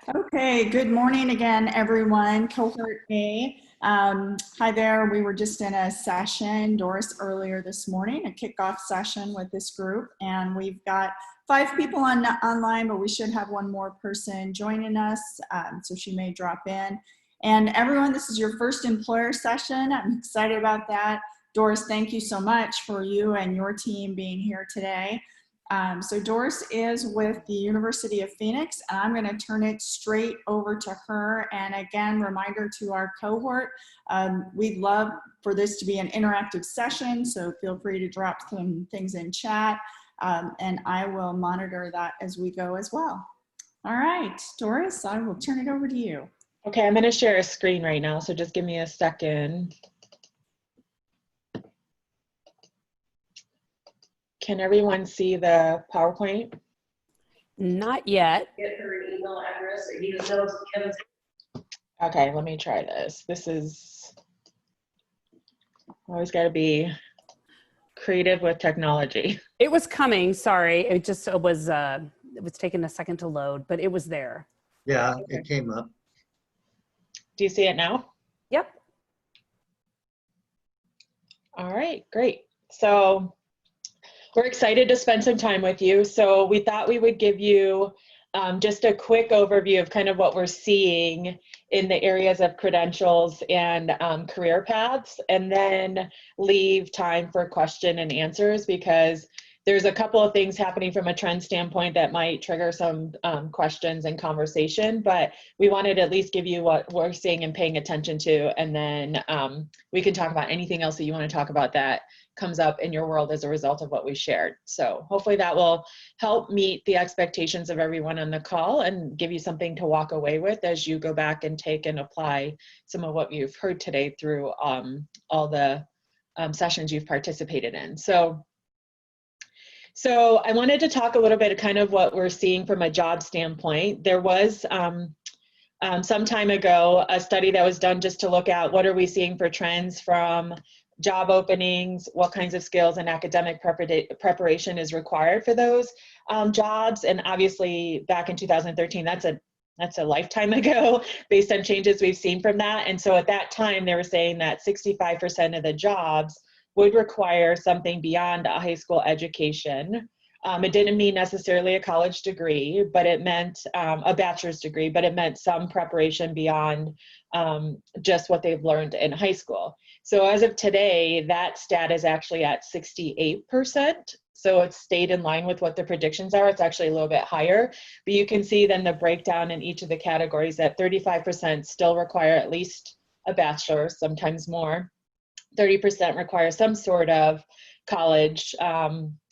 Okay, good morning again, everyone. Cohort A. Hi there. We were just in a session, Doris, earlier this morning, a kickoff session with this group, and we've got 5 people online, but we should have one more person joining us, so she may drop in. And everyone, this is your first employer session. I'm excited about that. Doris, thank you so much for you and your team being here today. So Doris is with the University of Phoenix, and I'm going to turn it straight over to her. And again, reminder to our cohort, we'd love for this to be an interactive session, so feel free to drop some things in chat, and I will monitor that as we go as well. All right, Doris, I will turn it over to you. Okay, I'm going to share a screen right now, so just give me a second. Can everyone see the PowerPoint? Not yet. Get her email address or use those Kevin's. Okay, let me try this. This is always got to be creative with technology. It was coming. Sorry, it was taking a second to load, but it was there. Yeah, it came up. Do you see it now? Yep. All right, great. So we're excited to spend some time with you. So we thought we would give you just a quick overview of kind of what we're seeing in the areas of credentials and career paths, and then leave time for question and answers, because there's a couple of things happening from a trend standpoint that might trigger some questions and conversation, but we wanted to at least give you what we're seeing and paying attention to, and then we can talk about anything else that you want to talk about that comes up in your world as a result of what we shared. So hopefully that will help meet the expectations of everyone on the call and give you something to walk away with as you go back and take and apply some of what you've heard today through all the sessions you've participated in. So I wanted to talk a little bit of kind of what we're seeing from a job standpoint. There was some time ago a study that was done just to look at what are we seeing for trends from job openings, what kinds of skills and academic preparation is required for those jobs. And obviously back in 2013, that's a lifetime ago based on changes we've seen from that. And so at that time, they were saying that 65% of the jobs would require something beyond a high school education. It didn't mean necessarily a college degree, but it meant a bachelor's degree, but it meant some preparation beyond just what they've learned in high school. So as of today, that stat is actually at 68%. So it's stayed in line with what the predictions are. It's actually a little bit higher, but you can see then the breakdown in each of the categories that 35% still require at least a bachelor's, sometimes more. 30% require some sort of college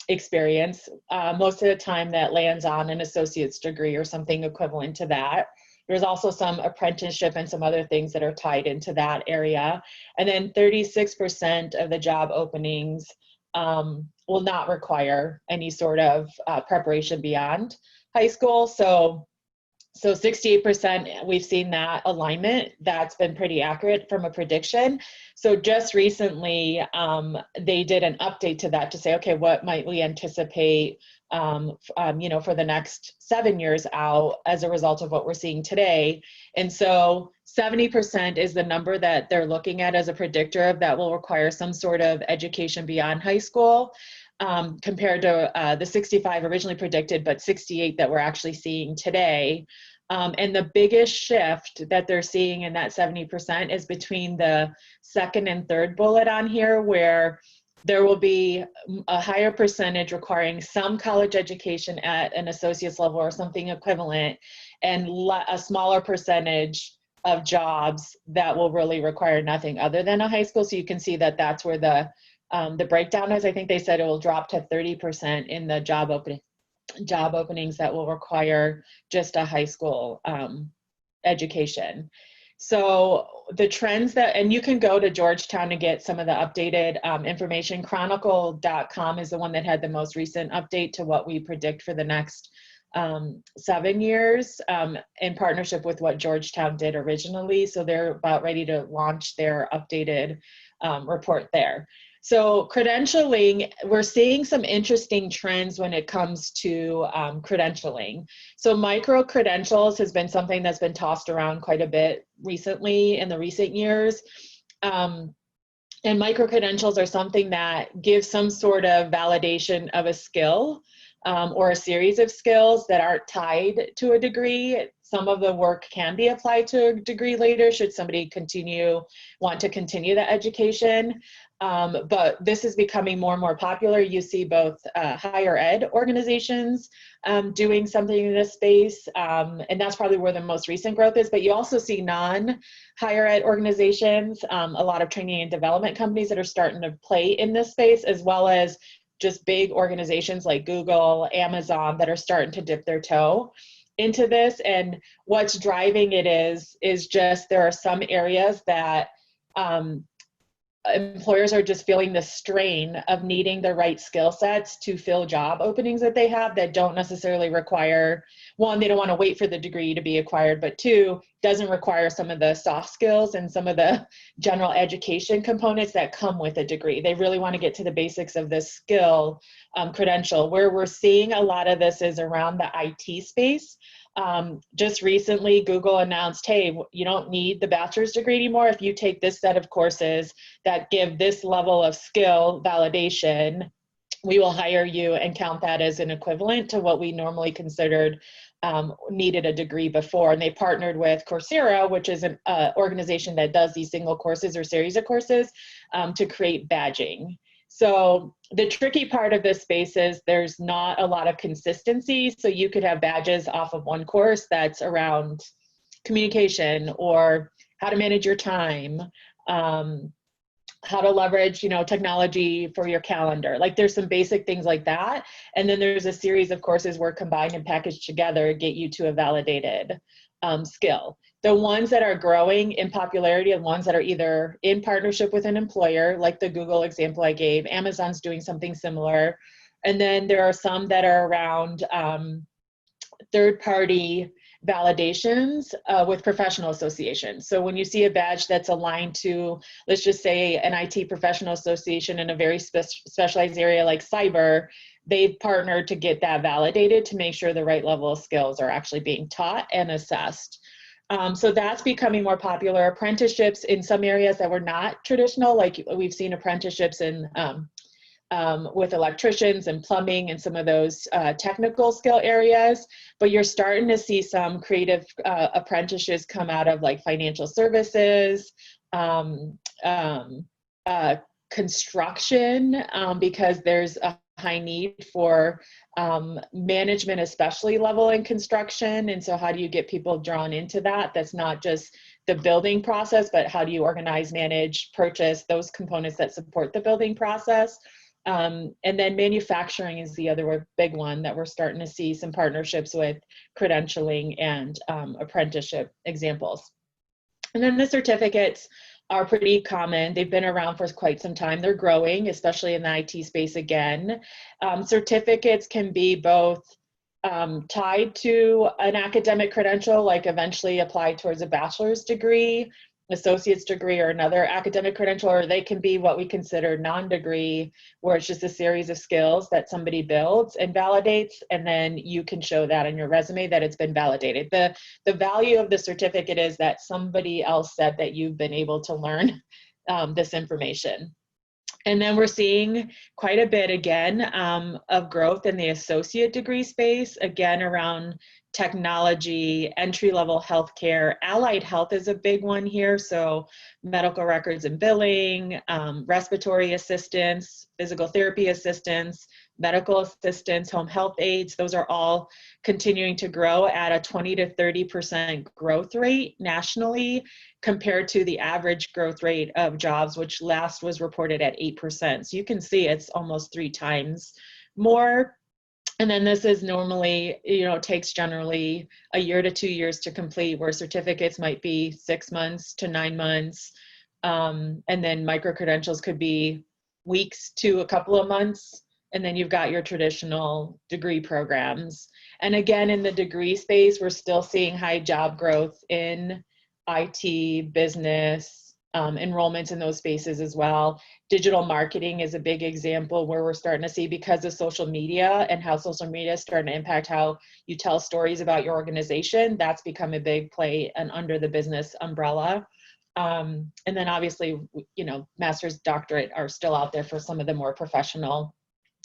experience. Most of the time that lands on an associate's degree or something equivalent to that. There's also some apprenticeship and some other things that are tied into that area. And then 36% of the job openings will not require any sort of preparation beyond high school. So 68%, we've seen that alignment. That's been pretty accurate from a prediction. So just recently, they did an update to that to say, okay, what might we anticipate, for the next 7 years out as a result of what we're seeing today. And so 70% is the number that they're looking at as a predictor of that will require some sort of education beyond high school. Compared to the 65 originally predicted, but 68 that we're actually seeing today. And the biggest shift that they're seeing in that 70% is between the second and third bullet on here, where there will be a higher percentage requiring some college education at an associate's level or something equivalent, and a smaller percentage of jobs that will really require nothing other than a high school. So you can see that that's where the breakdown is. I think they said it will drop to 30% in the job openings that will require just a high school education. So the trends and you can go to Georgetown to get some of the updated information. Chronicle.com is the one that had the most recent update to what we predict for the next 7 years in partnership with what Georgetown did originally. So they're about ready to launch their updated report there. So credentialing, we're seeing some interesting trends when it comes to credentialing. So micro-credentials has been something that's been tossed around quite a bit recently in the recent years. And micro-credentials are something that gives some sort of validation of a skill or a series of skills that aren't tied to a degree. Some of the work can be applied to a degree later should somebody want to continue the education. But this is becoming more and more popular. You see both higher ed organizations doing something in this space, and that's probably where the most recent growth is, but you also see non-higher ed organizations, a lot of training and development companies that are starting to play in this space, as well as just big organizations like Google, Amazon that are starting to dip their toe into this. And what's driving it is just there are some areas that employers are just feeling the strain of needing the right skill sets to fill job openings that they have that don't necessarily require, one, they don't want to wait for the degree to be acquired, but two, doesn't require some of the soft skills and some of the general education components that come with a degree. They really want to get to the basics of this skill credential. Where we're seeing a lot of this is around the IT space. Just recently, Google announced, hey, you don't need the bachelor's degree anymore. If you take this set of courses that give this level of skill validation, we will hire you and count that as an equivalent to what we normally considered needed a degree before. And they partnered with Coursera, which is an organization that does these single courses or series of courses to create badging. So the tricky part of this space is there's not a lot of consistency. So you could have badges off of one course that's around communication or how to manage your time, how to leverage, technology for your calendar. Like there's some basic things like that. And then there's a series of courses where combined and packaged together get you to a validated skill. The ones that are growing in popularity and ones that are either in partnership with an employer, like the Google example I gave, Amazon's doing something similar. And then there are some that are around third-party validations with professional associations. So when you see a badge that's aligned to, let's just say, an IT professional association in a very specialized area like cyber, they've partnered to get that validated to make sure the right level of skills are actually being taught and assessed. So that's becoming more popular. Apprenticeships in some areas that were not traditional, like we've seen apprenticeships in with electricians and plumbing and some of those technical skill areas, but you're starting to see some creative apprenticeships come out of like financial services, construction, because there's a high need for management, especially level in construction. And so how do you get people drawn into that? That's not just the building process, but how do you organize, manage, purchase those components that support the building process? And then manufacturing is the other big one that we're starting to see some partnerships with credentialing and apprenticeship examples. And then the certificates are pretty common. They've been around for quite some time. They're growing, especially in the IT space again. Certificates can be both tied to an academic credential, like eventually applied towards a bachelor's degree, associate's degree, or another academic credential, or they can be what we consider non-degree, where it's just a series of skills that somebody builds and validates, and then you can show that in your resume that it's been validated. The value of the certificate is that somebody else said that you've been able to learn this information. And then we're seeing quite a bit again of growth in the associate degree space, again around technology, entry-level healthcare. Allied health is a big one here. So medical records and billing, respiratory assistance, physical therapy assistance, medical assistance, home health aides, those are all continuing to grow at a 20 to 30% growth rate nationally compared to the average growth rate of jobs, which last was reported at 8%. So you can see it's almost 3 times more. And then this is normally, takes generally a year to 2 years to complete, where certificates might be 6 months to 9 months. And then micro-credentials could be weeks to a couple of months. And then you've got your traditional degree programs. And again, in the degree space, we're still seeing high job growth in IT, business, enrollments in those spaces as well. Digital marketing is a big example where we're starting to see, because of social media and how social media is starting to impact how you tell stories about your organization, that's become a big play and under the business umbrella. And then obviously, you know, master's, doctorate are still out there for some of the more professional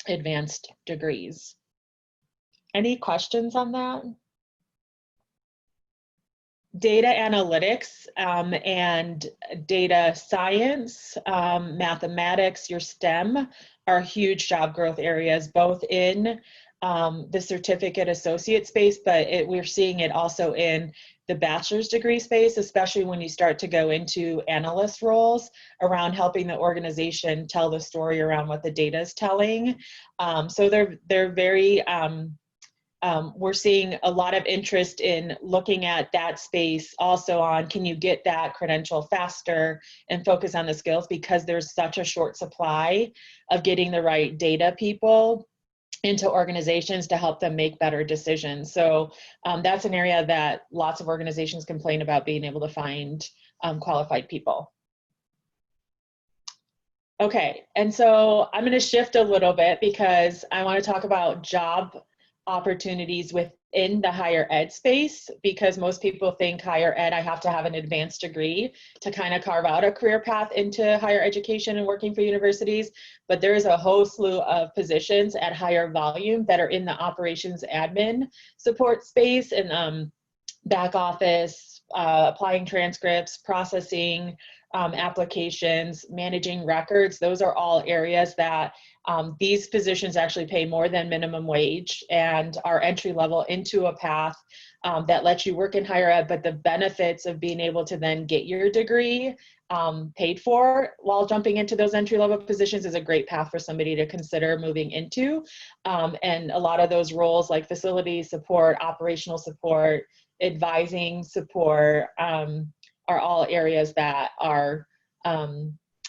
advanced degrees. Any questions on that? Data analytics and data science, mathematics, your STEM are huge job growth areas, both in the certificate associate space, but we're seeing it also in the bachelor's degree space, especially when you start to go into analyst roles around helping the organization tell the story around what the data is telling. So they're very, we're seeing a lot of interest in looking at that space also on, can you get that credential faster and focus on the skills, because there's such a short supply of getting the right data people into organizations to help them make better decisions. So that's an area that lots of organizations complain about, being able to find qualified people. Okay, and so I'm going to shift a little bit because I want to talk about job opportunities within the higher ed space, because most people think higher ed, I have to have an advanced degree to kind of carve out a career path into higher education and working for universities. But there is a whole slew of positions at higher volume that are in the operations admin support space and back office, applying transcripts, processing applications, managing records. Those are all areas that these positions actually pay more than minimum wage and are entry level into a path that lets you work in higher ed, but the benefits of being able to then get your degree paid for while jumping into those entry level positions is a great path for somebody to consider moving into. And a lot of those roles like facility support, operational support, advising support are all areas that are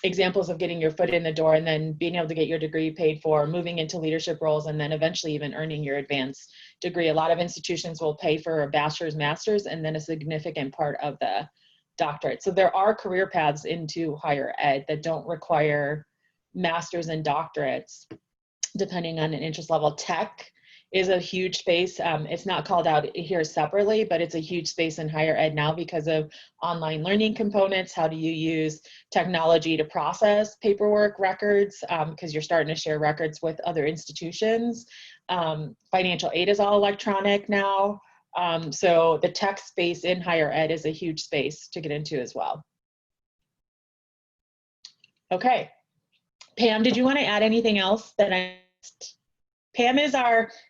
examples of getting your foot in the door and then being able to get your degree paid for, moving into leadership roles, and then eventually even earning your advanced degree. A lot of institutions will pay for a bachelor's, master's, and then a significant part of the doctorate. So there are career paths into higher ed that don't require master's and doctorates, depending on an interest level. Tech is a huge space. It's not called out here separately, but it's a huge space in higher ed now because of online learning components. How do you use technology to process paperwork records? Because you're starting to share records with other institutions. Financial aid is all electronic now. So the tech space in higher ed is a huge space to get into as well. Okay. Pam, did you want to add anything else that I missed? Pam is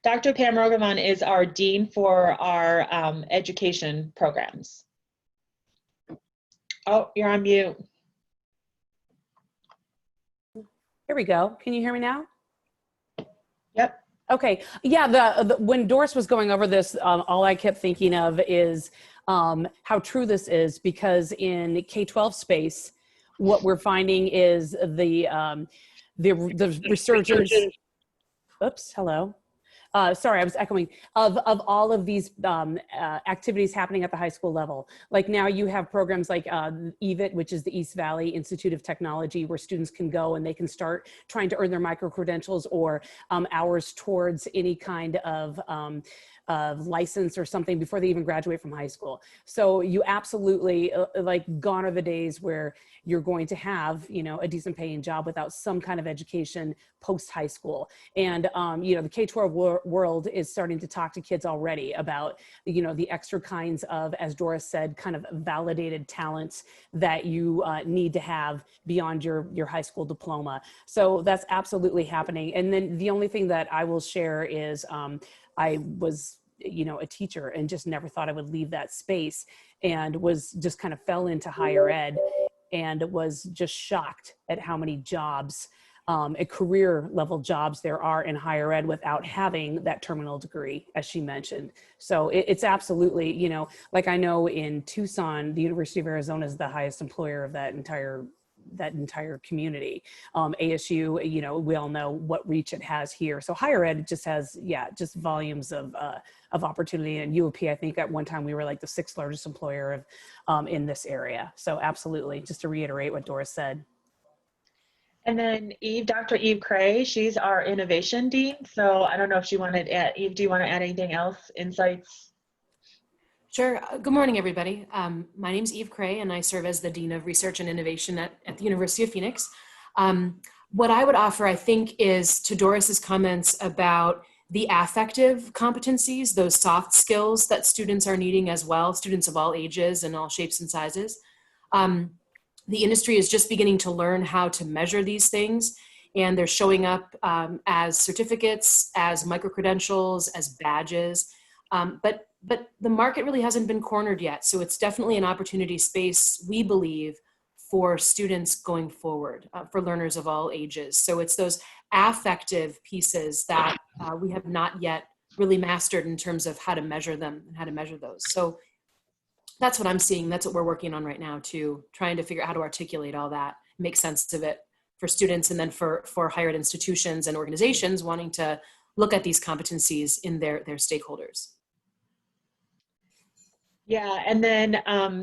Dr. Pam Rogavan is our dean for our education programs. Oh, you're on mute. Here we go. Can you hear me now? Yep. Okay. Yeah, when Doris was going over this, all I kept thinking of is how true this is, because in K-12 space, what we're finding is the resurgence. Oops, hello. Sorry, I was echoing of all of these activities happening at the high school level. Like now you have programs like EVIT, which is the East Valley Institute of Technology, where students can go and they can start trying to earn their micro-credentials or hours towards any kind of license or something before they even graduate from high school. So you absolutely, like, gone are the days where you're going to have, you know, a decent paying job without some kind of education post high school. And, you know, the K-12 world is starting to talk to kids already about, you know, the extra kinds of, as Doris said, kind of validated talents that you need to have beyond your high school diploma. So that's absolutely happening. And then the only thing that I will share is I was, you know, a teacher and just never thought I would leave that space, and was just kind of fell into higher ed and was just shocked at how many jobs, career level jobs there are in higher ed without having that terminal degree, as she mentioned. So it's absolutely, you know, like I know in Tucson, the University of Arizona is the highest employer of that entire that entire community. ASU, you know, we all know what reach it has here. So higher ed just has, yeah, just volumes of opportunity. And UOP, I think at one time we were like the 6th largest employer of in this area. So absolutely, just to reiterate what Doris said. And then Dr. Eve Cray, she's our innovation dean. So I don't know if she wanted to add, Eve, do you want to add anything else, insights? Sure. Good morning, everybody. My name is Eve Cray, and I serve as the Dean of Research and Innovation at the University of Phoenix. What I would offer, I think, is to Doris's comments about the affective competencies, those soft skills that students are needing as well, students of all ages and all shapes and sizes. The industry is just beginning to learn how to measure these things, and they're showing up as certificates, as micro-credentials, as badges. But the market really hasn't been cornered yet. So it's definitely an opportunity space, we believe, for students going forward, for learners of all ages. So it's those affective pieces that we have not yet really mastered in terms of how to measure them and how to measure those. So that's what I'm seeing. That's what we're working on right now too, trying to figure out how to articulate all that, make sense of it for students, and then for higher ed institutions and organizations wanting to look at these competencies in their stakeholders. Yeah, and then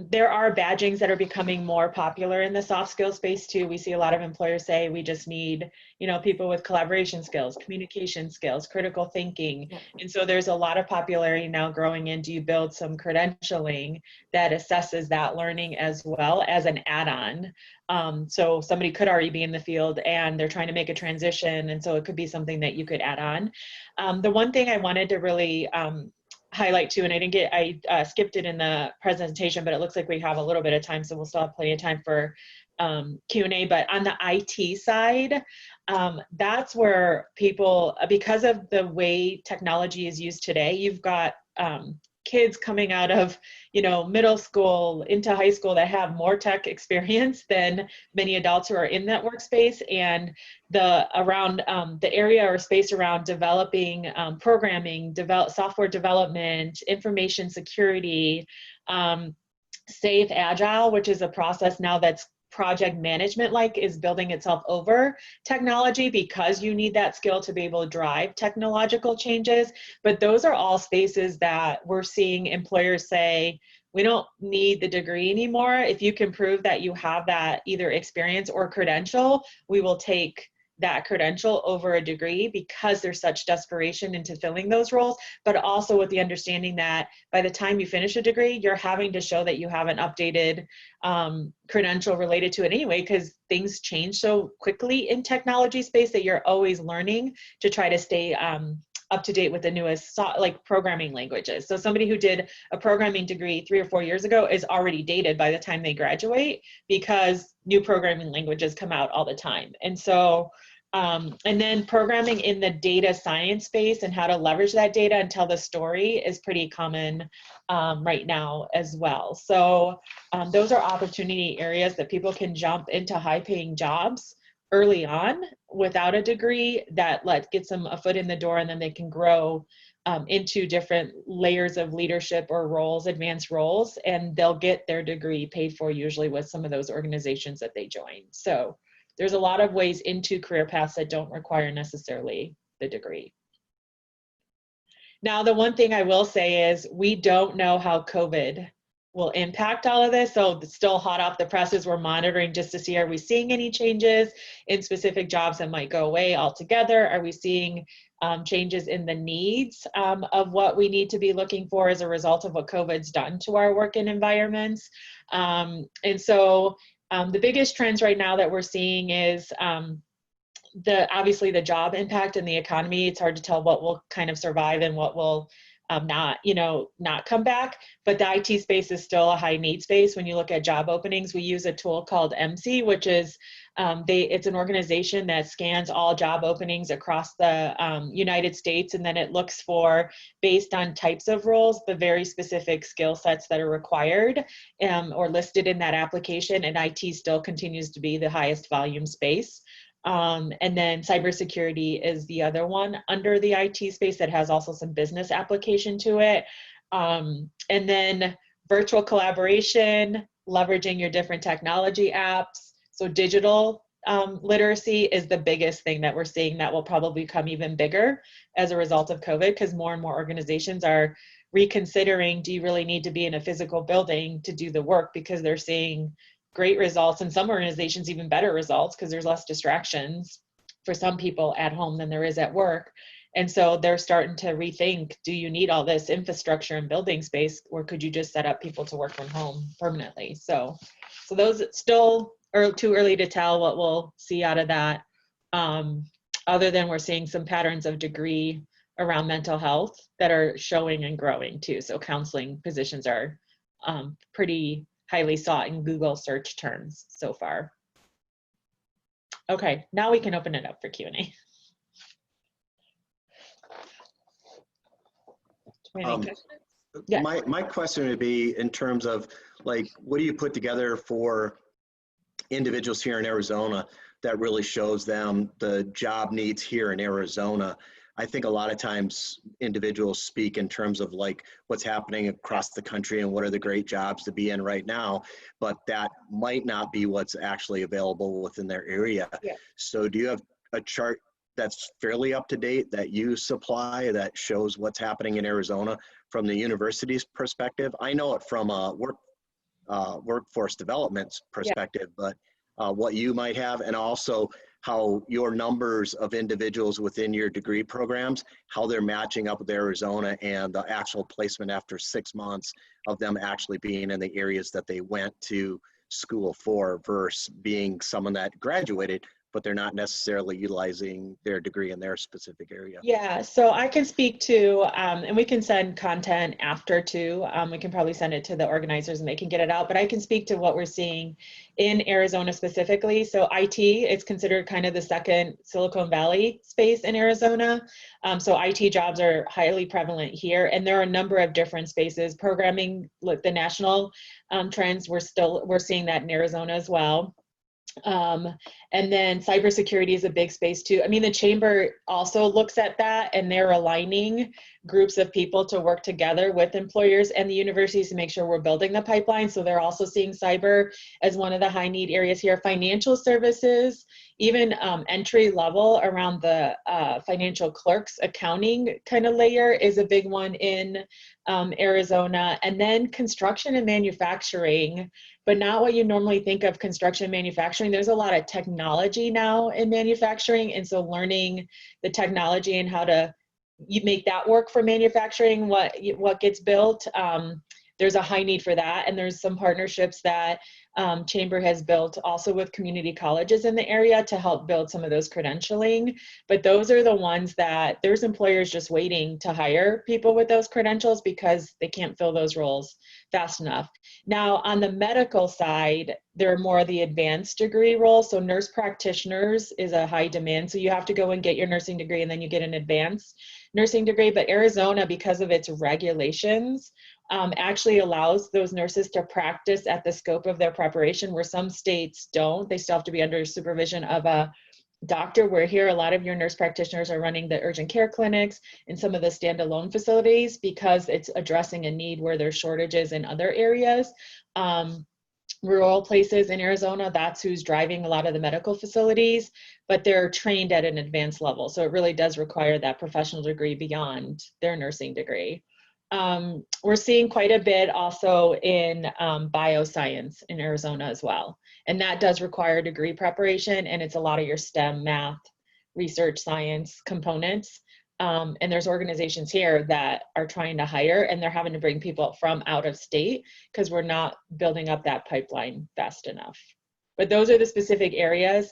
there are badgings that are becoming more popular in the soft skills space too. We see a lot of employers say we just need, you know, people with collaboration skills, communication skills, critical thinking. Yeah. And so there's a lot of popularity now growing in. Do you build some credentialing that assesses that learning as well as an add-on? So somebody could already be in the field and they're trying to make a transition, and so it could be something that you could add on. The one thing I wanted to really highlight too, and I skipped it in the presentation, but it looks like we have a little bit of time, so we'll still have plenty of time for Q&A. But on the IT side, that's where people, because of the way technology is used today, you've got kids coming out of, you know, middle school into high school that have more tech experience than many adults who are in that workspace, and the area or space around developing programming, software development, information security, safe agile, which is a process now that's project management like, is building itself over technology, because you need that skill to be able to drive technological changes. But those are all spaces that we're seeing employers say, we don't need the degree anymore. If you can prove that you have that either experience or credential, we will take that credential over a degree, because there's such desperation into filling those roles, but also with the understanding that by the time you finish a degree, you're having to show that you have an updated credential related to it anyway, because things change so quickly in technology space that you're always learning to try to stay up to date with the newest like programming languages. So somebody who did a programming degree 3 or 4 years ago is already dated by the time they graduate, because new programming languages come out all the time. And so and then programming in the data science space and how to leverage that data and tell the story is pretty common right now as well. So those are opportunity areas that people can jump into high-paying jobs early on without a degree, that gets them a foot in the door, and then they can grow into different layers of leadership or roles, advanced roles, and they'll get their degree paid for usually with some of those organizations that they join. So there's a lot of ways into career paths that don't require necessarily the degree. Now, the one thing I will say is we don't know how COVID will impact all of this. So it's still hot off the presses. We're monitoring just to see, are we seeing any changes in specific jobs that might go away altogether? Are we seeing changes in the needs of what we need to be looking for as a result of what COVID's done to our working environments? And so the biggest trends right now that we're seeing is obviously the job impact and the economy. It's hard to tell what will kind of survive and what will not come back, but the IT space is still a high need space. When you look at job openings, we use a tool called MC, which is it's an organization that scans all job openings across the United States, and then it looks for, based on types of roles, the very specific skill sets that are required or listed in that application, and IT still continues to be the highest volume space. And then cybersecurity is the other one under the IT space that has also some business application to it. And then virtual collaboration, leveraging your different technology apps, So digital literacy is the biggest thing that we're seeing that will probably become even bigger as a result of COVID, because more and more organizations are reconsidering, do you really need to be in a physical building to do the work, because they're seeing great results, and some organizations even better results because there's less distractions for some people at home than there is at work. And so they're starting to rethink, do you need all this infrastructure and building space, or could you just set up people to work from home permanently? So those still are too early to tell what we'll see out of that. Other than we're seeing some patterns of degree around mental health that are showing and growing too. So counseling positions are pretty highly sought in Google search terms so far. Okay, now we can open it up for Q&A. Yeah. My question would be in terms of like, what do you put together for individuals here in Arizona that really shows them the job needs here in Arizona? I think a lot of times individuals speak in terms of like what's happening across the country and what are the great jobs to be in right now, but that might not be what's actually available within their area. Yeah. So do you have a chart that's fairly up to date that you supply that shows what's happening in Arizona from the university's perspective? I know it from a workforce development perspective, but what you might have, and also how your numbers of individuals within your degree programs, how they're matching up with Arizona and the actual placement after 6 months of them actually being in the areas that they went to school for versus being someone that graduated, but they're not necessarily utilizing their degree in their specific area. Yeah, so I can speak to, and we can send content after too. We can probably send it to the organizers and they can get it out, but I can speak to what we're seeing in Arizona specifically. So IT, it's considered kind of the second Silicon Valley space in Arizona. So IT jobs are highly prevalent here, and there are a number of different spaces. Programming, the national trends, we're seeing that in Arizona as well. And then cybersecurity is a big space too. I mean, the chamber also looks at that, and they're aligning groups of people to work together with employers and the universities to make sure we're building the pipeline. So they're also seeing cyber as one of the high need areas here. Financial services, even entry level around the financial clerks accounting kind of layer is a big one in Arizona. And then construction and manufacturing, but not what you normally think of construction and manufacturing. There's a lot of technology now in manufacturing. And so learning the technology and how to make that work for manufacturing, what gets built, there's a high need for that. And there's some partnerships that Chamber has built also with community colleges in the area to help build some of those credentialing. But those are the ones that there's employers just waiting to hire people with those credentials because they can't fill those roles fast enough. Now, on the medical side, there are more of the advanced degree roles. So nurse practitioners is a high demand. So you have to go and get your nursing degree and then you get an advanced nursing degree. But Arizona, because of its regulations, actually allows those nurses to practice at the scope of their preparation, where some states don't. They still have to be under supervision of a doctor, where here a lot of your nurse practitioners are running the urgent care clinics and some of the standalone facilities because it's addressing a need where there's shortages in other areas. Rural places in Arizona, that's who's driving a lot of the medical facilities, but they're trained at an advanced level. So it really does require that professional degree beyond their nursing degree. We're seeing quite a bit also in bioscience in Arizona as well. And that does require degree preparation, and it's a lot of your STEM, math, research, science components. And there's organizations here that are trying to hire, and they're having to bring people from out of state because we're not building up that pipeline fast enough. But those are the specific areas.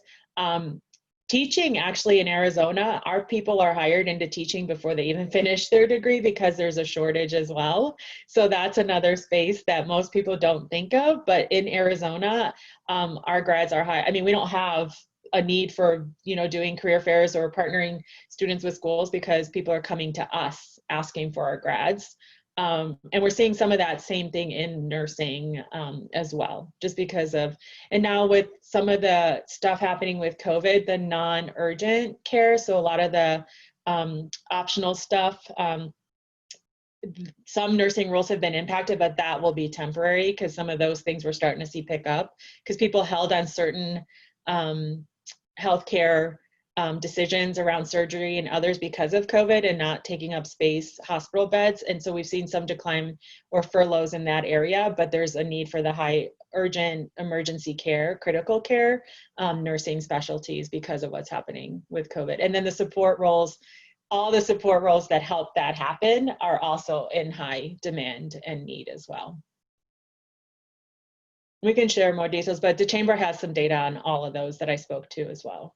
Teaching, actually, in Arizona, our people are hired into teaching before they even finish their degree because there's a shortage as well. So that's another space that most people don't think of. But in Arizona, our grads are high. I mean, we don't have a need for, doing career fairs or partnering students with schools because people are coming to us asking for our grads. And we're seeing some of that same thing in nursing as well, just because of, and now with some of the stuff happening with COVID, the non-urgent care, so a lot of the optional stuff, some nursing roles have been impacted, but that will be temporary because some of those things we're starting to see pick up because people held on certain healthcare decisions around surgery and others because of COVID and not taking up space, hospital beds. And so we've seen some decline or furloughs in that area, but there's a need for the high urgent emergency care, critical care, nursing specialties because of what's happening with COVID. And then the support roles, all the support roles that help that happen are also in high demand and need as well. We can share more details, but the chamber has some data on all of those that I spoke to as well.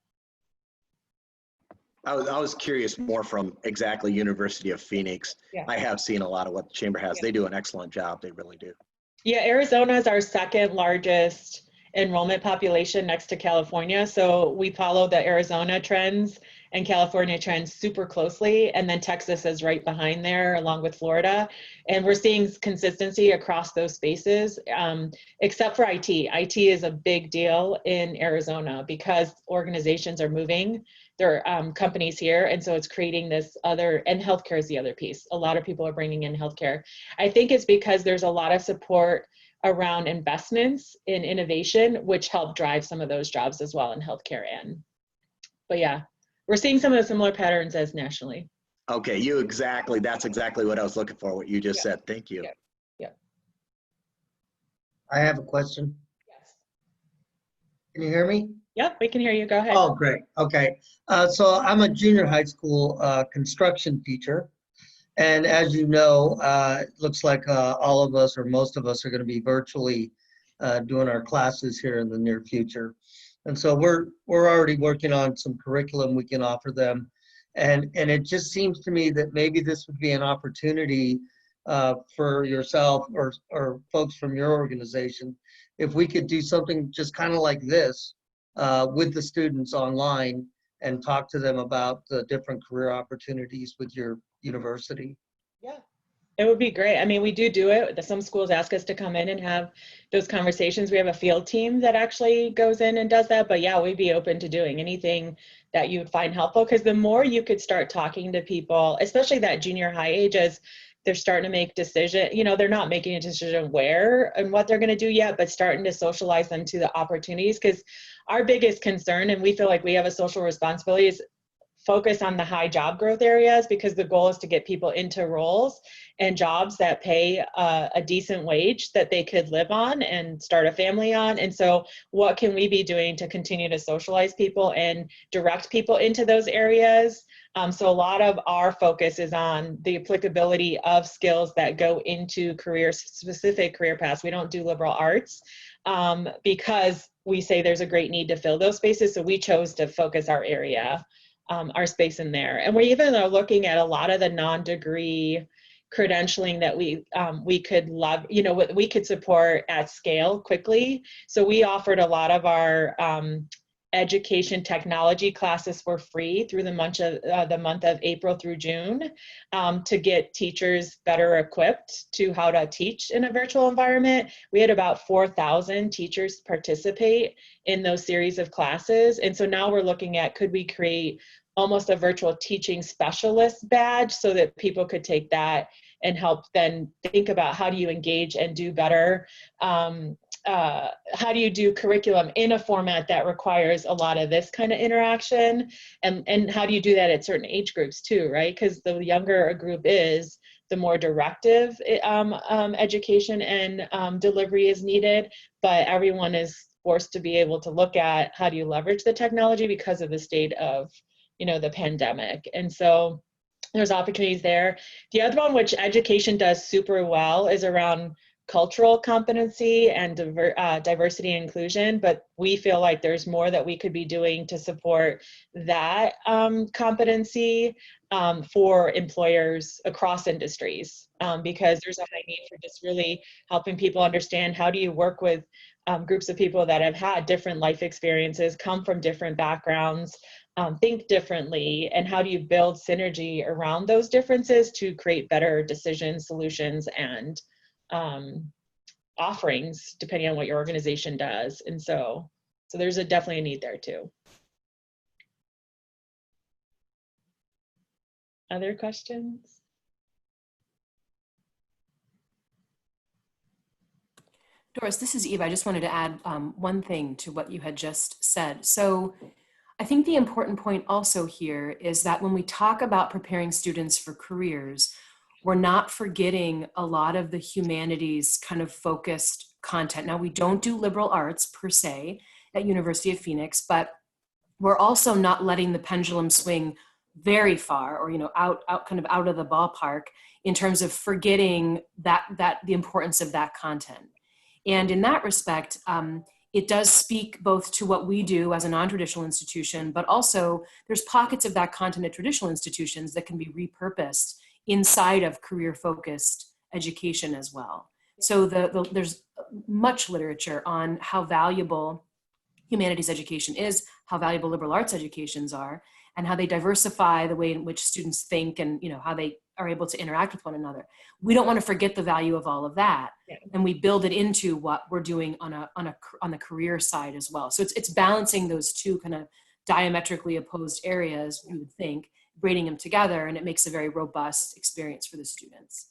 I was curious more from exactly University of Phoenix. Yeah. I have seen a lot of what the chamber has. Yeah. They do an excellent job. They really do. Yeah, Arizona is our second largest enrollment population next to California. So we follow the Arizona trends and California trends super closely. And then Texas is right behind there along with Florida. And we're seeing consistency across those spaces, except for IT. IT is a big deal in Arizona because organizations are moving their companies here. And so it's creating this other, and healthcare is the other piece. A lot of people are bringing in healthcare. I think it's because there's a lot of support around investments in innovation, which help drive some of those jobs as well in healthcare. But yeah, we're seeing some of the similar patterns as nationally. Okay, that's exactly what I was looking for, what you just said. Thank you. Yeah. I have a question. Yes. Can you hear me? Yep, we can hear you. Go ahead. Oh, great. Okay. So I'm a junior high school construction teacher. And as you know, it looks like all of us or most of us are going to be virtually doing our classes here in the near future. And so we're already working on some curriculum we can offer them. And it just seems to me that maybe this would be an opportunity for yourself or folks from your organization, if we could do something just kind of like this with the students online and talk to them about the different career opportunities with your university. Yeah, it would be great. I mean, we do it. Some schools ask us to come in and have those conversations. We have a field team that actually goes in and does that. But yeah, we'd be open to doing anything that you would find helpful, because the more you could start talking to people, especially that junior high age, as they're starting to make decision, they're not making a decision where and what they're going to do yet, but starting to socialize them to the opportunities. Because our biggest concern, and we feel like we have a social responsibility, is focus on the high job growth areas, because the goal is to get people into roles and jobs that pay a decent wage that they could live on and start a family on. And so what can we be doing to continue to socialize people and direct people into those areas? So a lot of our focus is on the applicability of skills that go into specific career paths. We don't do liberal arts because we say there's a great need to fill those spaces. So we chose to focus our area, our space in there. And we even are looking at a lot of the non-degree credentialing that we could love, we could support at scale quickly. So we offered a lot of our education technology classes for free through the month of April through June to get teachers better equipped to how to teach in a virtual environment. We had about 4,000 teachers participate in those series of classes. And so now we're looking at, could we create almost a virtual teaching specialist badge so that people could take that and help then think about how do you engage and do better. How do you do curriculum in a format that requires a lot of this kind of interaction? And how do you do that at certain age groups too, right? Because the younger a group is, the more directive education and delivery is needed, but everyone is forced to be able to look at how do you leverage the technology because of the state of the pandemic. And so there's opportunities there. The other one, which education does super well, is around cultural competency and diversity and inclusion, but we feel like there's more that we could be doing to support that competency for employers across industries, because there's a high need for just really helping people understand how do you work with groups of people that have had different life experiences, come from different backgrounds, think differently, and how do you build synergy around those differences to create better decisions, solutions, and offerings depending on what your organization does. And so there's definitely a need there too. Other questions? Doris, this is Eva. I just wanted to add one thing to what you had just said. So I think the important point also here is that when we talk about preparing students for careers, we're not forgetting a lot of the humanities kind of focused content. Now, we don't do liberal arts per se at University of Phoenix, but we're also not letting the pendulum swing very far, or out of the ballpark in terms of forgetting that the importance of that content. And in that respect, it does speak both to what we do as a non-traditional institution, but also there's pockets of that content at traditional institutions that can be repurposed inside of career-focused education as well. So there's much literature on how valuable humanities education is, how valuable liberal arts educations are, and how they diversify the way in which students think and how they are able to interact with one another. We don't want to forget the value of all of that, and we build it into what we're doing on the career side as well. So it's balancing those two kind of diametrically opposed areas, we would think, braiding them together, and it makes a very robust experience for the students.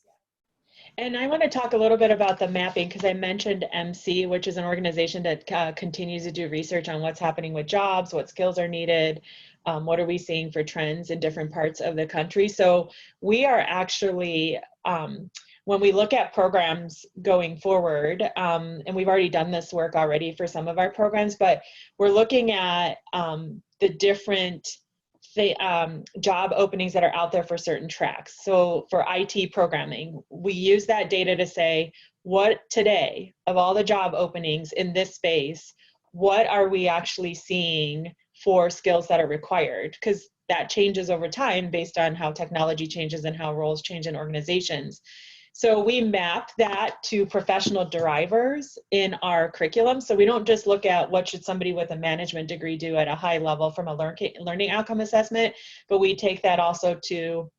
And I want to talk a little bit about the mapping, because I mentioned MC, which is an organization that continues to do research on what's happening with jobs, what skills are needed, what are we seeing for trends in different parts of the country. So we are actually, when we look at programs going forward, and we've already done this work already for some of our programs, but we're looking at the different job openings that are out there for certain tracks. So for IT programming, we use that data to say, what today, of all the job openings in this space, what are we actually seeing for skills that are required? Because that changes over time based on how technology changes and how roles change in organizations. So we map that to professional drivers in our curriculum. So we don't just look at what should somebody with a management degree do at a high level from a learning outcome assessment, but we take that also to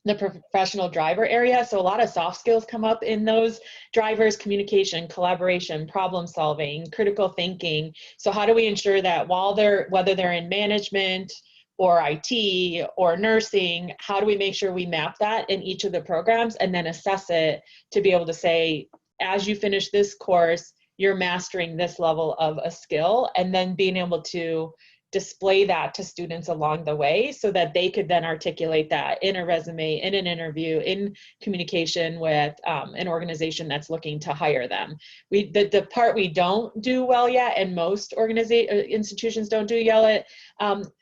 the professional driver area. So a lot of soft skills come up in those drivers: communication, collaboration, problem solving, critical thinking. So how do we ensure that whether they're in management or IT or nursing, how do we make sure we map that in each of the programs and then assess it to be able to say, as you finish this course, you're mastering this level of a skill, and then being able to display that to students along the way so that they could then articulate that in a resume, in an interview, in communication with an organization that's looking to hire them. The part we don't do well yet, and most institutions don't do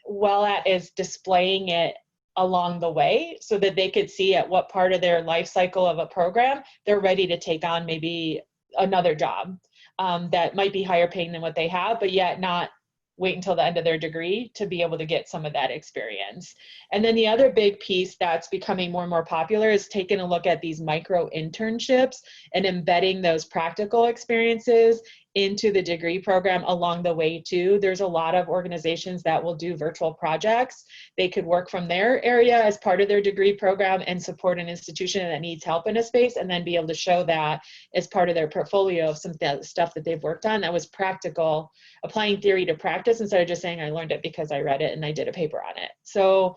well at, is displaying it along the way so that they could see at what part of their life cycle of a program they're ready to take on maybe another job that might be higher paying than what they have, but yet not wait until the end of their degree to be able to get some of that experience. And then the other big piece that's becoming more and more popular is taking a look at these micro internships and embedding those practical experiences into the degree program along the way too. There's a lot of organizations that will do virtual projects. They could work from their area as part of their degree program and support an institution that needs help in a space, and then be able to show that as part of their portfolio of some stuff that they've worked on that was practical, applying theory to practice instead of just saying I learned it because I read it and I did a paper on it. So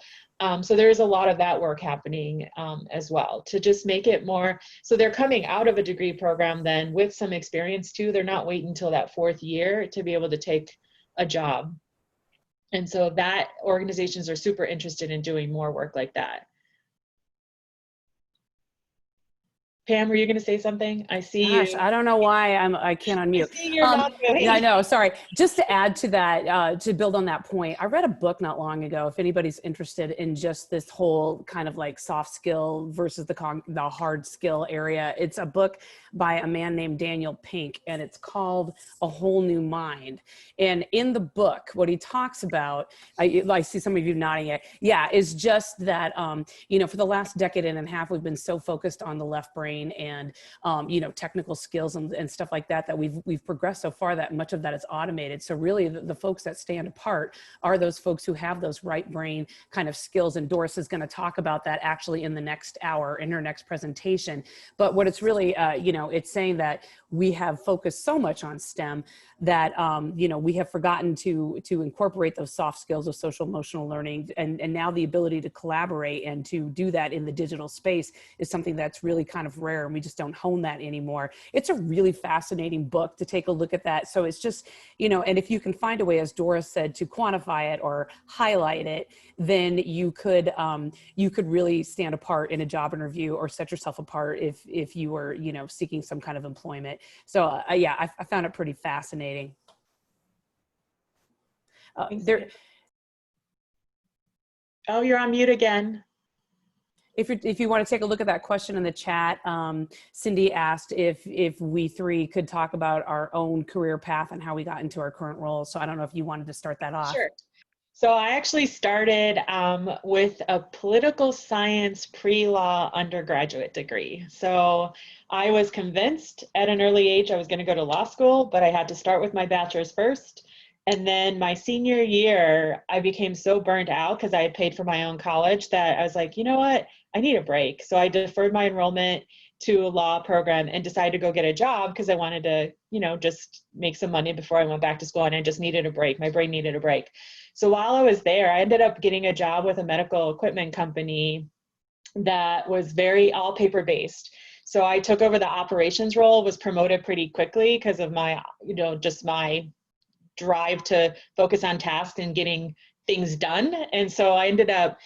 there's a lot of that work happening as well to just make it more, so they're coming out of a degree program then with some experience too. They're not waiting until that fourth year to be able to take a job. And so that organizations are super interested in doing more work like that. Pam, were you going to say something? I see Gosh, you. I don't know why I can't unmute. I see you're not moving. Yeah, I know. Sorry. Just to add to that, to build on that point, I read a book not long ago. If anybody's interested in just this whole kind of like soft skill versus the hard skill area, it's a book by a man named Daniel Pink, and it's called A Whole New Mind. And in the book, what he talks about, I see some of you nodding it, yeah, is just that, for the last decade and a half, we've been so focused on the left brain and technical skills and stuff like that, that we've progressed so far that much of that is automated. So really the folks that stand apart are those folks who have those right brain kind of skills. And Doris is going to talk about that actually in the next hour in her next presentation. But what it's really, it's saying that we have focused so much on STEM that, we have forgotten to incorporate those soft skills of social emotional learning. And now the ability to collaborate and to do that in the digital space is something that's really kind of rare, and we just don't hone that anymore. It's a really fascinating book to take a look at that. So it's just, and if you can find a way, as Doris said, to quantify it or highlight it, then you could really stand apart in a job interview or set yourself apart if you were, seeking some kind of employment. So yeah, I found it pretty fascinating. Oh, you're on mute again. If you want to take a look at that question in the chat, Cindy asked if we three could talk about our own career path and how we got into our current roles. So I don't know if you wanted to start that off. Sure. So I actually started with a political science pre-law undergraduate degree. So I was convinced at an early age I was going to go to law school, but I had to start with my bachelor's first. And then my senior year, I became so burnt out because I had paid for my own college that I was like, you know what, I need a break. So I deferred my enrollment to a law program and decided to go get a job because I wanted to, just make some money before I went back to school, and I just needed a break. My brain needed a break. So while I was there, I ended up getting a job with a medical equipment company that was very all paper based. So I took over the operations role, was promoted pretty quickly because of my, just my drive to focus on tasks and getting things done. And so I ended up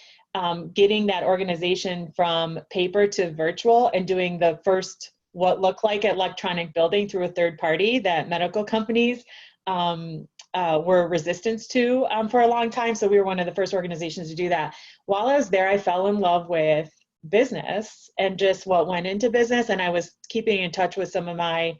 getting that organization from paper to virtual and doing the first what looked like electronic building through a third party that medical companies were resistant to for a long time. So we were one of the first organizations to do that. While I was there, I fell in love with business and just what went into business. And I was keeping in touch with some of my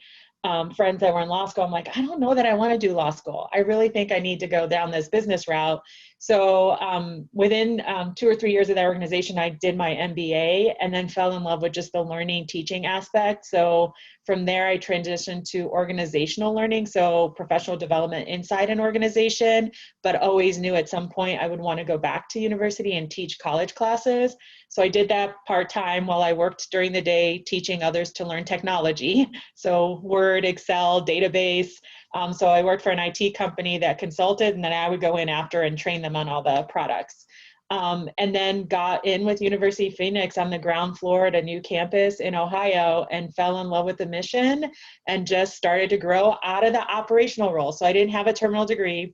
friends that were in law school. I'm like, I don't know that I want to do law school. I really think I need to go down this business route. So within 2 or 3 years of that organization, I did my MBA and then fell in love with just the learning teaching aspect. So from there, I transitioned to organizational learning. So professional development inside an organization, but always knew at some point I would want to go back to university and teach college classes. So I did that part-time while I worked during the day teaching others to learn technology. So Word, Excel, database. So I worked for an IT company that consulted, and then I would go in after and train them on all the products. And then got in with University of Phoenix on the ground floor at a new campus in Ohio and fell in love with the mission and just started to grow out of the operational role. So I didn't have a terminal degree.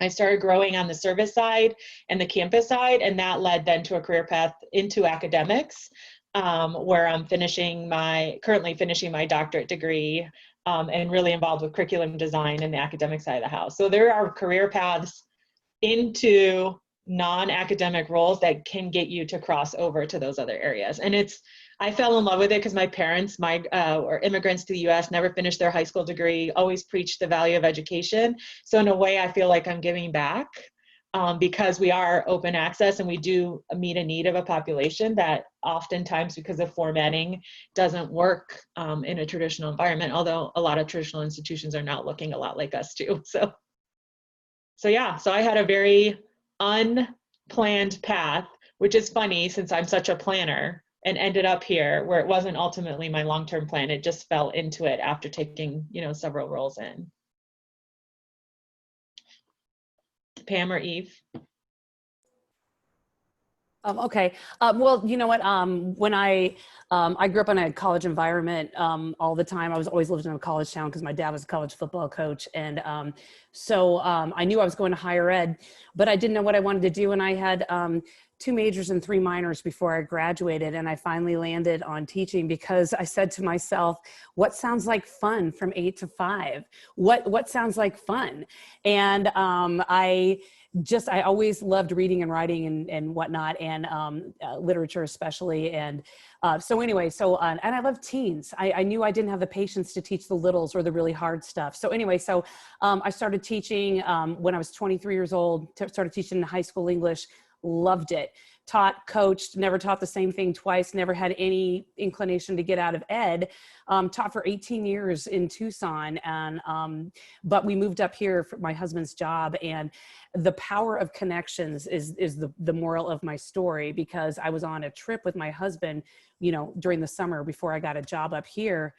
I started growing on the service side and the campus side, and that led then to a career path into academics, where I'm currently finishing my doctorate degree, and really involved with curriculum design and the academic side of the house. So there are career paths into non-academic roles that can get you to cross over to those other areas. And I fell in love with it because my parents, were immigrants to the US, never finished their high school degree, always preached the value of education. So in a way, I feel like I'm giving back because we are open access and we do meet a need of a population that oftentimes, because of formatting, doesn't work in a traditional environment, although a lot of traditional institutions are now looking a lot like us too. So yeah, so I had a very unplanned path, which is funny since I'm such a planner, and ended up here where it wasn't ultimately my long-term plan. It just fell into it after taking, several roles in. Pam or Eve? Okay. Well, you know what? When I grew up in a college environment all the time. I was always lived in a college town because my dad was a college football coach. And so I knew I was going to higher ed, but I didn't know what I wanted to do. And I had 2 majors and 3 minors before I graduated. And I finally landed on teaching because I said to myself, what sounds like fun from 8 to 5? What sounds like fun? And I always loved reading and writing and whatnot, and literature especially. And so anyway, and I love teens. I knew I didn't have the patience to teach the littles or the really hard stuff. So anyway, I started teaching when I was 23 years old, started teaching high school English, loved it. Taught, coached, never taught the same thing twice, never had any inclination to get out of ed. Taught for 18 years in Tucson, and but we moved up here for my husband's job, and the power of connections is the moral of my story, because I was on a trip with my husband, during the summer before I got a job up here.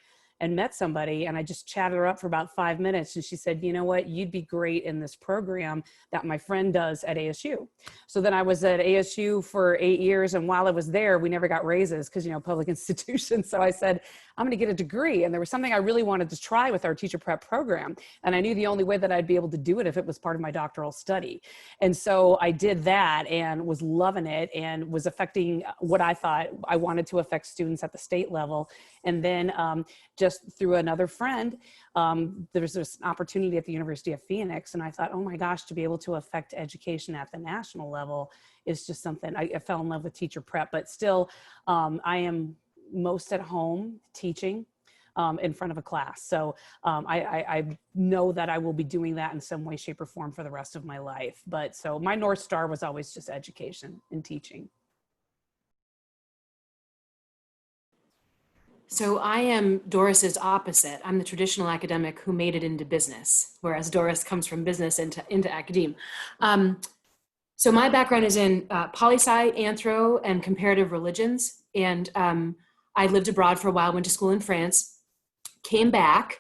and met somebody, and I just chatted her up for about 5 minutes, and she said, you know what, you'd be great in this program that my friend does at ASU. So then I was at ASU for 8 years, and while I was there, we never got raises because, you know, public institutions. So I said, I'm going to get a degree. And there was something I really wanted to try with our teacher prep program. And I knew the only way that I'd be able to do it if it was part of my doctoral study. And so I did that and was loving it and was affecting what I thought I wanted to affect students at the state level. And then just through another friend, there was this opportunity at the University of Phoenix. And I thought, oh my gosh, to be able to affect education at the national level is just something. I fell in love with teacher prep, but still I am most at home teaching in front of a class. So I know that I will be doing that in some way, shape, or form for the rest of my life. But so my North Star was always just education and teaching. So I am Doris's opposite. I'm the traditional academic who made it into business, whereas Doris comes from business into academe. So my background is in poli-sci, anthro, and comparative religions. And I lived abroad for a while, went to school in France, came back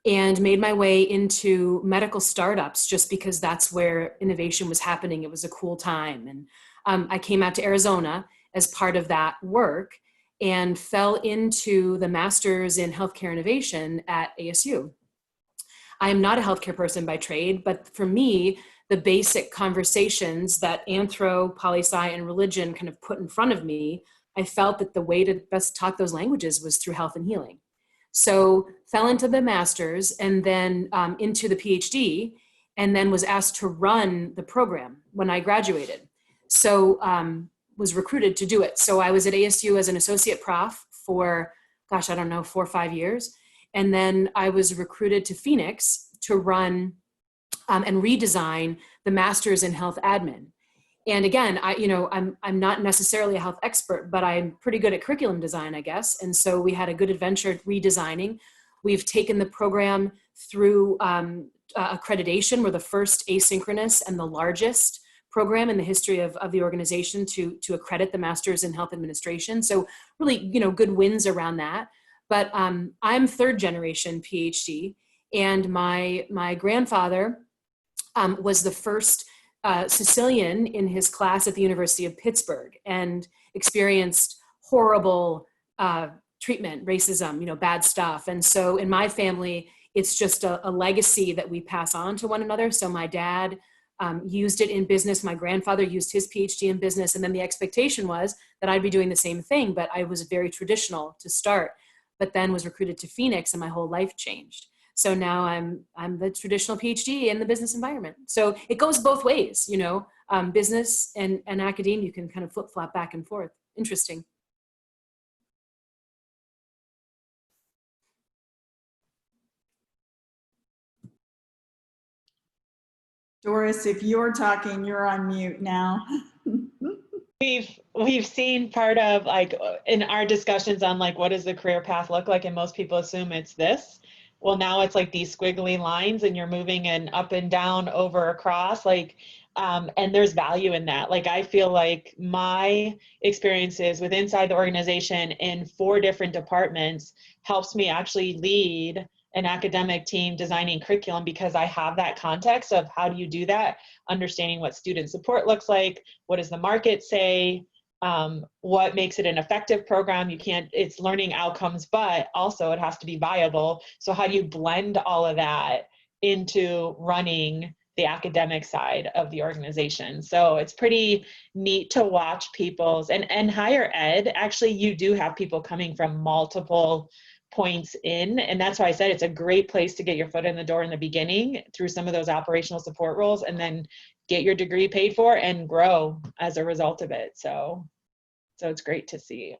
and made my way into medical startups just because that's where innovation was happening. It was a cool time. And I came out to Arizona as part of that work and fell into the master's in healthcare innovation at ASU. I am not a healthcare person by trade, but for me, the basic conversations that anthro, poli-sci, and religion kind of put in front of me, I felt that the way to best talk those languages was through health and healing. So fell into the master's and then into the PhD, and then was asked to run the program when I graduated. So was recruited to do it. So I was at ASU as an associate prof for, gosh, I don't know, 4 or 5 years. And then I was recruited to Phoenix to run and redesign the master's in health admin. And again, I'm not necessarily a health expert, but I'm pretty good at curriculum design, I guess. And so we had a good adventure redesigning. We've taken the program through accreditation. We're the first asynchronous and the largest program in the history of the organization to accredit the master's in health administration. So really, good wins around that. But I'm third generation PhD, and my grandfather was the first Sicilian in his class at the University of Pittsburgh and experienced horrible treatment, racism, bad stuff. And so in my family, it's just a legacy that we pass on to one another. So my dad used it in business. My grandfather used his PhD in business. And then the expectation was that I'd be doing the same thing, but I was very traditional to start, but then was recruited to Phoenix and my whole life changed. So now I'm the traditional PhD in the business environment. So it goes both ways, business and academia, you can kind of flip-flop back and forth. Interesting. Doris, if you're talking, you're on mute now. We've seen part of in our discussions on what does the career path look like, and most people assume it's this. Well, now it's these squiggly lines and you're moving and up and down, over, across, and there's value in that. I feel like my experiences with inside the organization in 4 different departments helps me actually lead an academic team designing curriculum, because I have that context of how do you do that, understanding what student support looks like, what does the market say, what makes it an effective program. It's learning outcomes, but also it has to be viable. So how do you blend all of that into running the academic side of the organization? So it's pretty neat to watch people's, and higher ed, actually, you do have people coming from multiple points in, and that's why I said it's a great place to get your foot in the door in the beginning through some of those operational support roles, and then get your degree paid for and grow as a result of it. So it's great to see,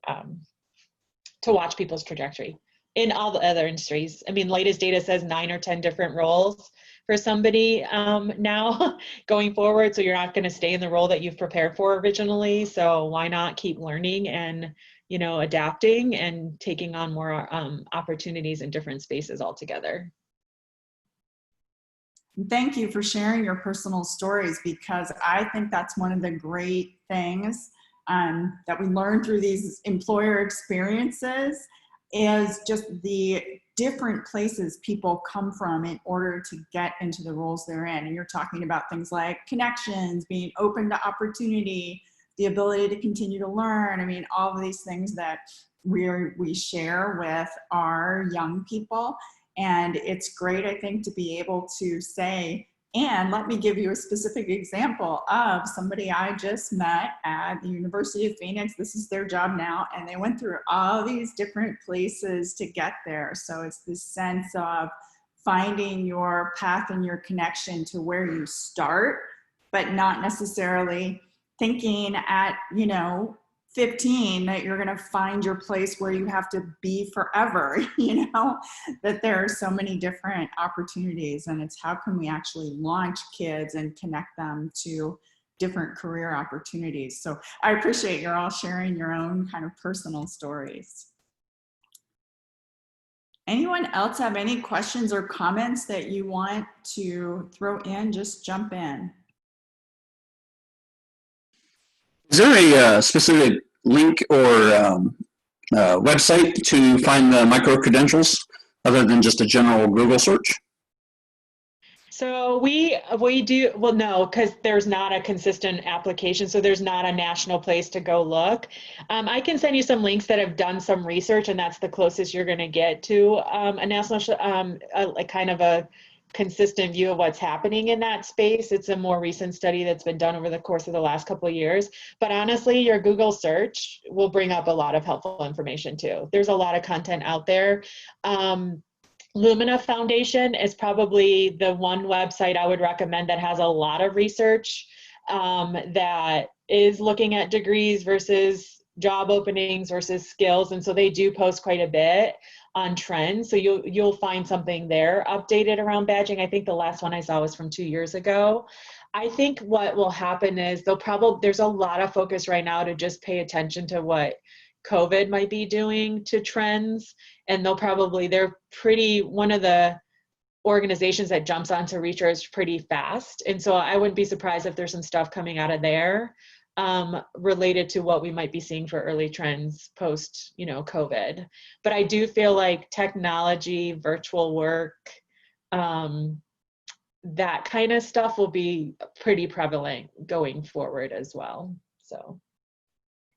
to watch people's trajectory in all the other industries. I mean, latest data says 9 or 10 different roles for somebody now going forward. So you're not going to stay in the role that you've prepared for originally. So why not keep learning and adapting and taking on more opportunities in different spaces altogether. Thank you for sharing your personal stories, because I think that's one of the great things that we learn through these employer experiences, is just the different places people come from in order to get into the roles they're in. And you're talking about things like connections, being open to opportunity, the ability to continue to learn. I mean, all of these things that we share with our young people. And it's great, I think, to be able to say, and let me give you a specific example of somebody I just met at the University of Phoenix. This is their job now, and they went through all these different places to get there. So it's this sense of finding your path and your connection to where you start, but not necessarily thinking at, 15 that you're going to find your place where you have to be forever, that there are so many different opportunities, and it's how can we actually launch kids and connect them to different career opportunities. So I appreciate you're all sharing your own kind of personal stories. Anyone else have any questions or comments that you want to throw in? Just jump in. Is there a specific link or website to find the micro-credentials other than just a general Google search? So we do, well, no, because there's not a consistent application. So there's not a national place to go look. I can send you some links that have done some research, and that's the closest you're going to get to a national, like kind of a consistent view of what's happening in that space. It's a more recent study that's been done over the course of the last couple of years. But honestly, your Google search will bring up a lot of helpful information too. There's a lot of content out there. Lumina Foundation is probably the one website I would recommend that has a lot of research that is looking at degrees versus job openings versus skills. And so they do post quite a bit on trends. So you'll find something there updated around badging. I think the last one I saw was from 2 years ago. I think what will happen is there's a lot of focus right now to just pay attention to what COVID might be doing to trends. And they're one of the organizations that jumps onto research pretty fast. And so I wouldn't be surprised if there's some stuff coming out of there related to what we might be seeing for early trends post, COVID. But I do feel like technology, virtual work, that kind of stuff will be pretty prevalent going forward as well. So.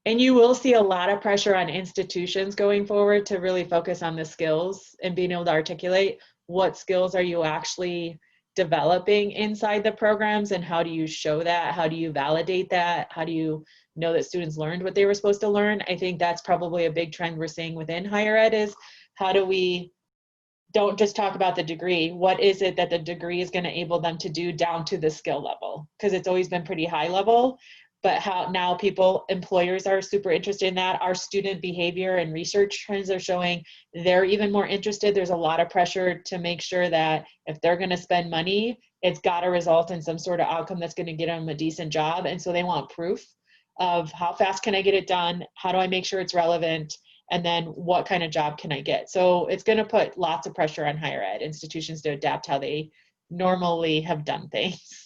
And you will see a lot of pressure on institutions going forward to really focus on the skills and being able to articulate what skills are you actually developing inside the programs, and how do you show that? How do you validate that? How do you know that students learned what they were supposed to learn? I think that's probably a big trend we're seeing within higher ed is how do we don't just talk about the degree. What is it that the degree is going to enable them to do down to the skill level? Because it's always been pretty high level. But how now employers are super interested in that. Our student behavior and research trends are showing they're even more interested. There's a lot of pressure to make sure that if they're going to spend money, it's got to result in some sort of outcome that's going to get them a decent job. And so they want proof of how fast can I get it done? How do I make sure it's relevant? And then what kind of job can I get? So it's going to put lots of pressure on higher ed institutions to adapt how they normally have done things.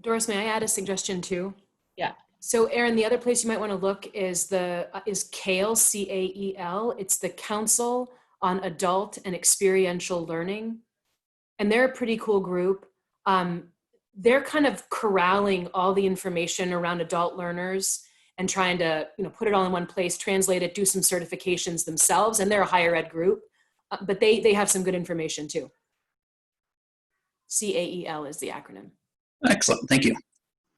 Doris, may I add a suggestion too? Yeah. So Erin, the other place you might want to look is CAEL, C-A-E-L. It's the Council on Adult and Experiential Learning. And they're a pretty cool group. They're kind of corralling all the information around adult learners and trying to put it all in one place, translate it, do some certifications themselves. And they're a higher ed group, but they have some good information too. CAEL is the acronym. Excellent, thank you.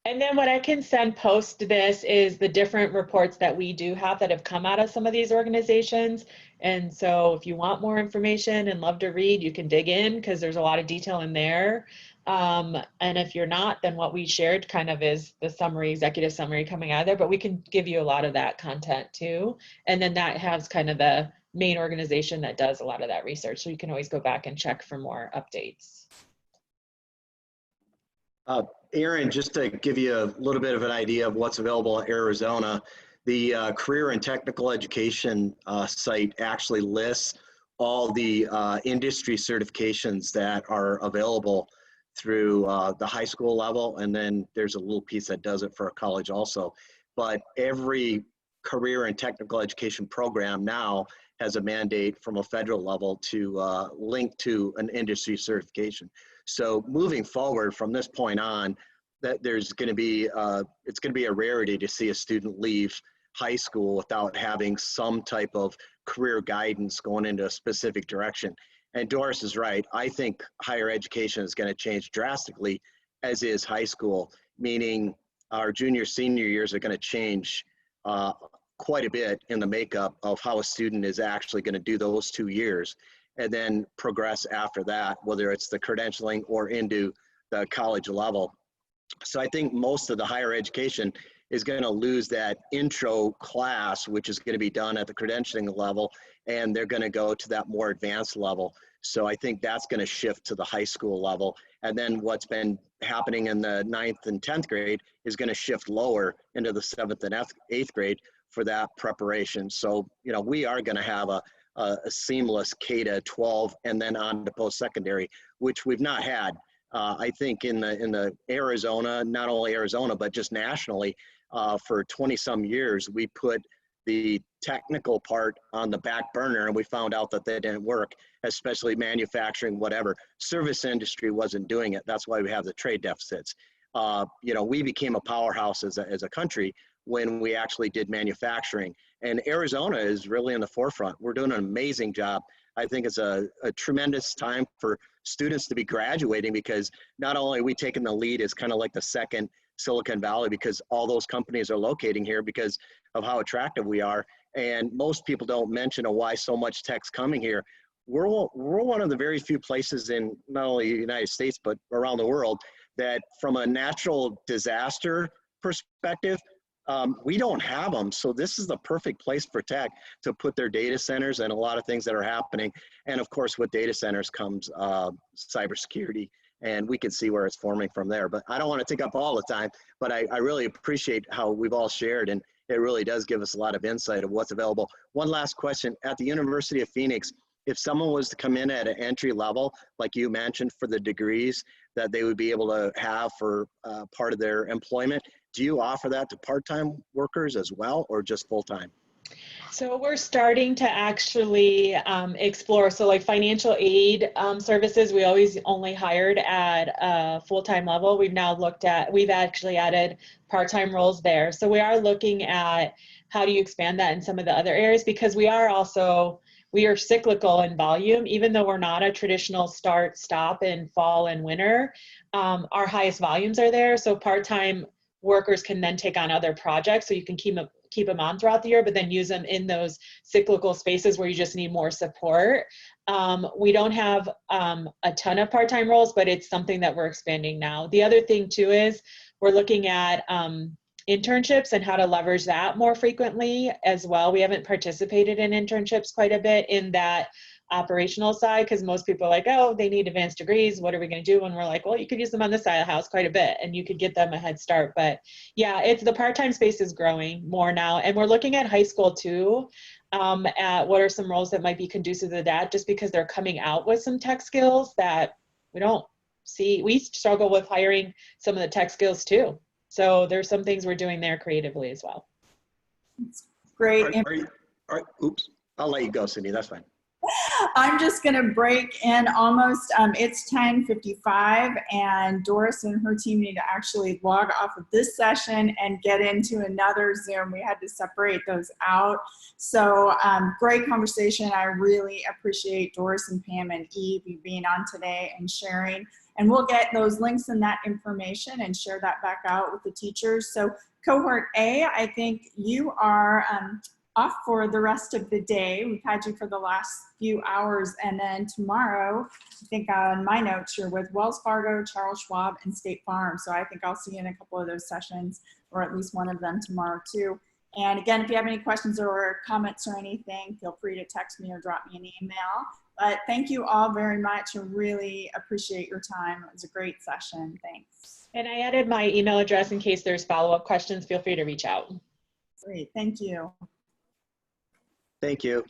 And then what I can send post this is the different reports that we do have that have come out of some of these organizations. And so if you want more information and love to read, you can dig in because there's a lot of detail in there. And if you're not, then what we shared kind of is the summary, executive summary coming out of there, but we can give you a lot of that content too. And then that has kind of the main organization that does a lot of that research. So you can always go back and check for more updates. Aaron, just to give you a little bit of an idea of what's available in Arizona, the Career and Technical Education site actually lists all the industry certifications that are available through the high school level, and then there's a little piece that does it for a college also. But every career and technical education program now has a mandate from a federal level to link to an industry certification. So moving forward from this point on, that there's going to be, it's going to be a rarity to see a student leave high school without having some type of career guidance going into a specific direction. And Doris is right. I think higher education is going to change drastically, as is high school, meaning our junior, senior years are going to change quite a bit in the makeup of how a student is actually going to do those 2 years and then progress after that, whether it's the credentialing or into the college level. So I think most of the higher education is going to lose that intro class, which is going to be done at the credentialing level, and they're going to go to that more advanced level. So I think that's going to shift to the high school level. And then what's been happening in the 9th and 10th grade is going to shift lower into the 7th and 8th grade for that preparation. So, you know, we are going to have a seamless K-12 and then on to post-secondary, which we've not had. I think in the Arizona, not only Arizona, but just nationally, for 20 some years, we put the technical part on the back burner and we found out that didn't work, especially manufacturing, whatever. Service industry wasn't doing it. That's why we have the trade deficits. You know, we became a powerhouse as a country when we actually did manufacturing. And Arizona is really in the forefront. We're doing an amazing job. I think it's a tremendous time for students to be graduating because not only are we taking the lead as kind of like the second Silicon Valley because all those companies are locating here because of how attractive we are. And most people don't mention why so much tech's coming here. We're one of the very few places in not only the United States, but around the world that from a natural disaster perspective, we don't have them. So this is the perfect place for tech to put their data centers and a lot of things that are happening. And of course, with data centers comes cybersecurity, and we can see where it's forming from there. But I don't want to take up all the time, but I really appreciate how we've all shared, and it really does give us a lot of insight of what's available. One last question. At the University of Phoenix, if someone was to come in at an entry level, like you mentioned, for the degrees that they would be able to have for part of their employment, do you offer that to part-time workers as well, or just full-time? So we're starting to actually explore. So like financial aid services, we always only hired at a full-time level. We've now we've actually added part-time roles there. So we are looking at how do you expand that in some of the other areas, because we are cyclical in volume. Even though we're not a traditional start, stop in fall and winter, our highest volumes are there. So part-time workers can then take on other projects. So you can keep them on throughout the year, but then use them in those cyclical spaces where you just need more support. We don't have a ton of part-time roles, but it's something that we're expanding now. The other thing too is we're looking at internships and how to leverage that more frequently as well. We haven't participated in internships quite a bit in that operational side, because most people are like, oh, they need advanced degrees, what are we going to do? And we're like, well, you could use them on this side of the house quite a bit and you could get them a head start. But yeah, it's the part-time space is growing more now, and we're looking at high school too, at what are some roles that might be conducive to that, just because they're coming out with some tech skills that we don't see. We struggle with hiring some of the tech skills too. So there's some things we're doing there creatively as well. Great. Oops, I'll let you go, Cindy, that's fine. I'm just going to break in almost, it's 10:55, and Doris and her team need to actually log off of this session and get into another Zoom. We had to separate those out. So great conversation. I really appreciate Doris and Pam and Eve being on today and sharing. And we'll get those links and that information and share that back out with the teachers. So cohort A, I think you are off for the rest of the day. We've had you for the last few hours, and then tomorrow, I think on my notes, you're with Wells Fargo, Charles Schwab, and State Farm. So I think I'll see you in a couple of those sessions, or at least one of them tomorrow too. And again, if you have any questions or comments or anything, feel free to text me or drop me an email. But thank you all very much. I really appreciate your time. It was a great session. Thanks. And I added my email address in case there's follow-up questions. Feel free to reach out. Great. Thank you. Thank you.